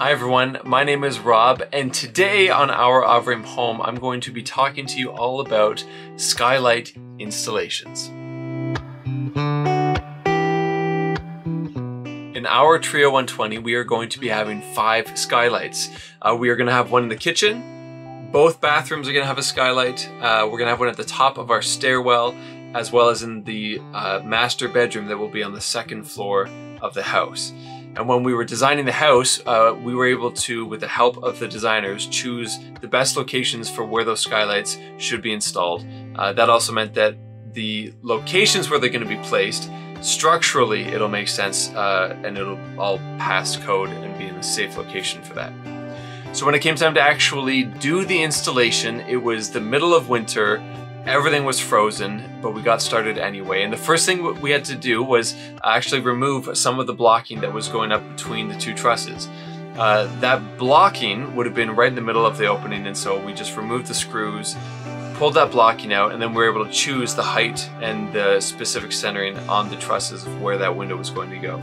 Hi everyone, my name is Rob, and today on our Avrame Home, I'm going to be talking to you all about skylight installations. In our Trio 120, we are going to be having 5 skylights. We are going to have one in the kitchen. Both bathrooms are going to have a skylight. We're going to have one at the top of our stairwell, as well as in the master bedroom that will be on the 2nd floor of the house. And when we were designing the house, we were able to, with the help of the designers, choose the best locations for where those skylights should be installed. That also meant that the locations where they're going to be placed, structurally it'll make sense and it'll all pass code and be in a safe location for that. So when it came time to actually do the installation, it was the middle of winter. Everything was frozen, but we got started anyway. And the first thing we had to do was actually remove some of the blocking that was going up between the 2 trusses. That blocking would have been right in the middle of the opening, and so we just removed the screws, pulled that blocking out, and then we were able to choose the height and the specific centering on the trusses of where that window was going to go.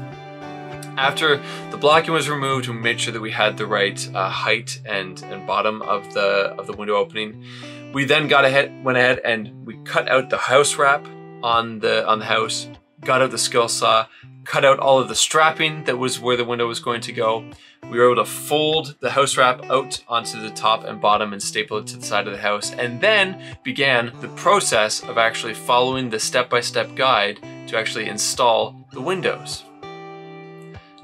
After the blocking was removed, we made sure that we had the right height and bottom of the window opening. We then went ahead and we cut out the house wrap on the house, got out the skill saw, cut out all of the strapping that was where the window was going to go. We were able to fold the house wrap out onto the top and bottom and staple it to the side of the house, and then began the process of actually following the step-by-step guide to actually install the windows.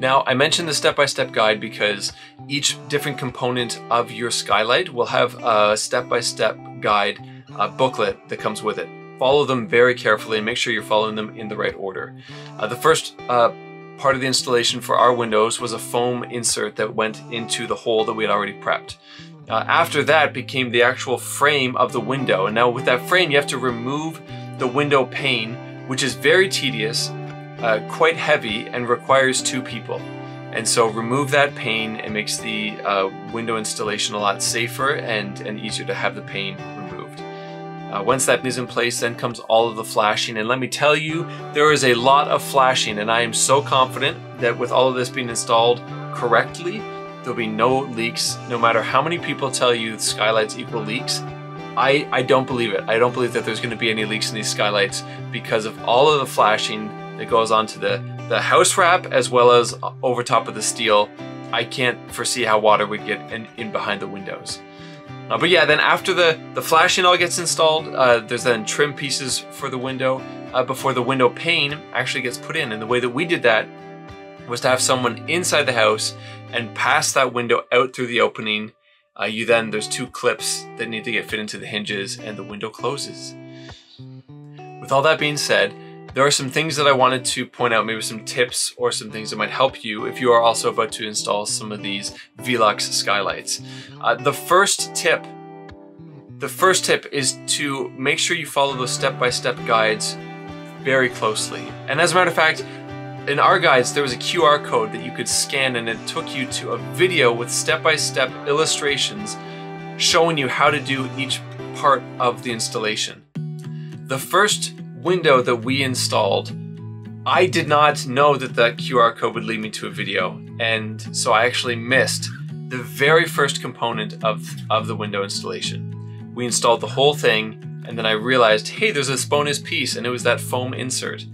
Now, I mentioned the step-by-step guide because each different component of your skylight will have a step-by-step guide booklet that comes with it. Follow them very carefully and make sure you're following them in the right order. The first part of the installation for our windows was a foam insert that went into the hole that we had already prepped. After that became the actual frame of the window, and now with that frame you have to remove the window pane, which is very tedious, quite heavy, and requires 2 people. And so remove that pane. It makes the window installation a lot safer and easier to have the pane removed. Once that is in place, then comes all of the flashing. And let me tell you, there is a lot of flashing, and I am so confident that with all of this being installed correctly, there'll be no leaks. No matter how many people tell you skylights equal leaks, I don't believe it. I don't believe that there's going to be any leaks in these skylights because of all of the flashing that goes onto the house wrap as well as over top of the steel. I can't foresee how water would get in behind the windows. But yeah, then after the flashing all gets installed, there's then trim pieces for the window before the window pane actually gets put in. And the way that we did that was to have someone inside the house and pass that window out through the opening. There's 2 clips that need to get fit into the hinges and the window closes. With all that being said, there are some things that I wanted to point out, maybe some tips or some things that might help you if you are also about to install some of these VELUX skylights. The first tip is to make sure you follow those step-by-step guides very closely. And as a matter of fact, in our guides, there was a QR code that you could scan, and it took you to a video with step-by-step illustrations showing you how to do each part of the installation. The first window that we installed, I did not know that that QR code would lead me to a video, and so I actually missed the very first component of the window installation. We installed the whole thing, and then I realized, hey, there's this bonus piece, and it was that foam insert.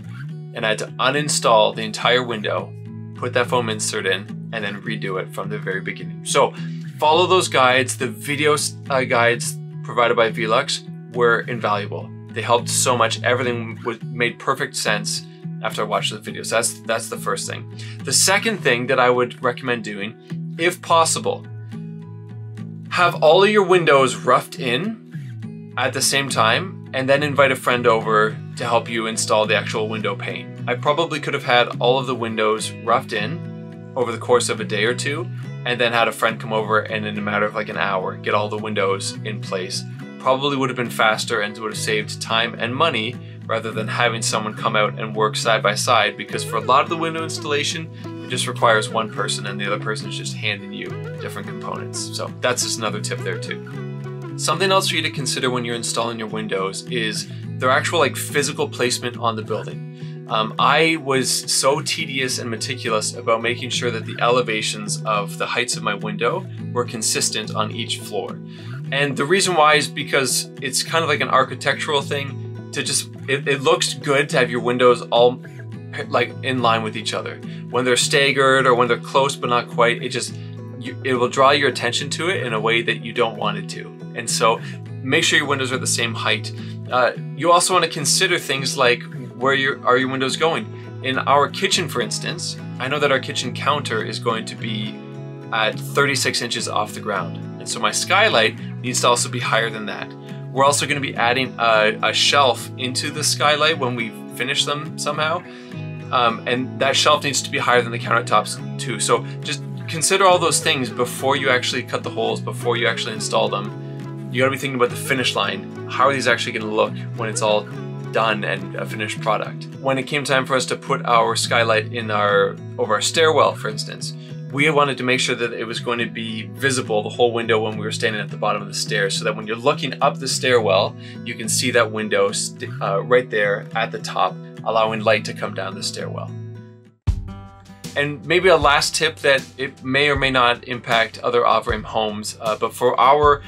And I had to uninstall the entire window, put that foam insert in, and then redo it from the very beginning. So follow those guides. The video guides provided by VELUX were invaluable. They helped so much. Everything made perfect sense after I watched the videos. That's the first thing. The second thing that I would recommend doing, if possible, have all of your windows roughed in at the same time, and then invite a friend over to help you install the actual window pane. I probably could have had all of the windows roughed in over the course of a day or 2, and then had a friend come over and in a matter of like an hour get all the windows in place. Probably would have been faster and would have saved time and money rather than having someone come out and work side by side, because for a lot of the window installation, it just requires one person and the other person is just handing you different components. So that's just another tip there too. Something else for you to consider when you're installing your windows is their actual physical placement on the building. I was so tedious and meticulous about making sure that the elevations of the heights of my window were consistent on each floor. And the reason why is because it's kind of like an architectural thing to just, it looks good to have your windows all like in line with each other. When they're staggered or when they're close but not quite, it will draw your attention to it in a way that you don't want it to. And so make sure your windows are the same height. You also want to consider things like where are your windows going. In our kitchen, for instance, I know that our kitchen counter is going to be at 36 inches off the ground. And so my skylight needs to also be higher than that. We're also going to be adding a shelf into the skylight when we finish them somehow. And that shelf needs to be higher than the countertops too. So just consider all those things before you actually cut the holes, before you actually install them. You gotta be thinking about the finish line. How are these actually gonna look when it's all done and a finished product? When it came time for us to put our skylight in over our stairwell, for instance, we wanted to make sure that it was going to be visible, the whole window, when we were standing at the bottom of the stairs, so that when you're looking up the stairwell, you can see that window right there at the top, allowing light to come down the stairwell. And maybe a last tip that it may or may not impact other Avrame homes, but for our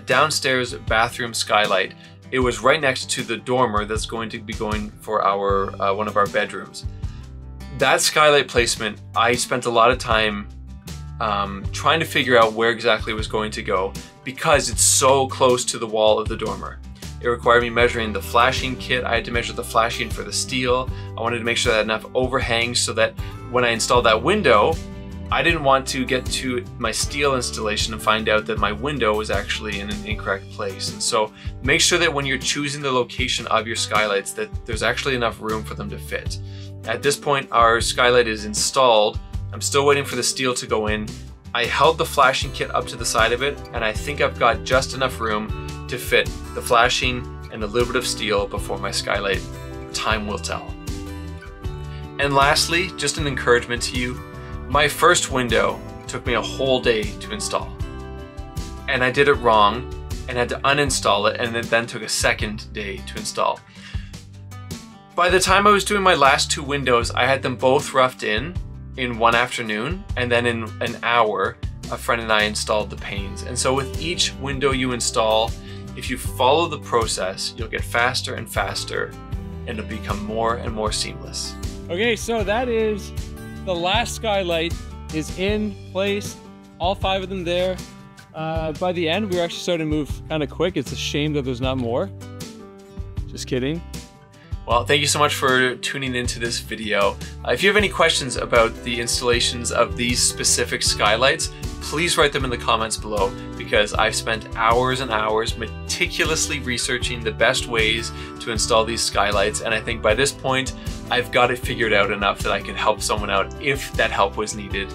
downstairs bathroom skylight, it was right next to the dormer that's going to be going for our one of our bedrooms. That skylight placement, I spent a lot of time trying to figure out where exactly it was going to go because it's so close to the wall of the dormer. It required me measuring the flashing kit. I had to measure the flashing for the steel. I wanted to make sure that I had enough overhang so that when I installed that window, I didn't want to get to my steel installation and find out that my window was actually in an incorrect place. And so make sure that when you're choosing the location of your skylights that there's actually enough room for them to fit. At this point, our skylight is installed. I'm still waiting for the steel to go in. I held the flashing kit up to the side of it, and I think I've got just enough room to fit the flashing and a little bit of steel before my skylight. Time will tell. And lastly, just an encouragement to you, my first window took me a whole day to install. And I did it wrong and had to uninstall it, and it then took a second day to install. By the time I was doing my last two windows, I had them both roughed in one afternoon, and then in an hour, a friend and I installed the panes. And so with each window you install, if you follow the process, you'll get faster and faster, and it'll become more and more seamless. Okay, so that is the last skylight is in place, all 5 of them there. By the end, we were actually starting to move kind of quick. It's a shame that there's not more. Just kidding. Well, thank you so much for tuning into this video. If you have any questions about the installations of these specific skylights, please write them in the comments below, because I've spent hours and hours meticulously researching the best ways to install these skylights, and I think by this point I've got it figured out enough that I could help someone out if that help was needed.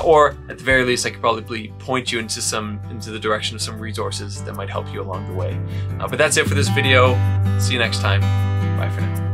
Or at the very least, I could probably point you into the direction of some resources that might help you along the way. But that's it for this video. See you next time. Bye for now.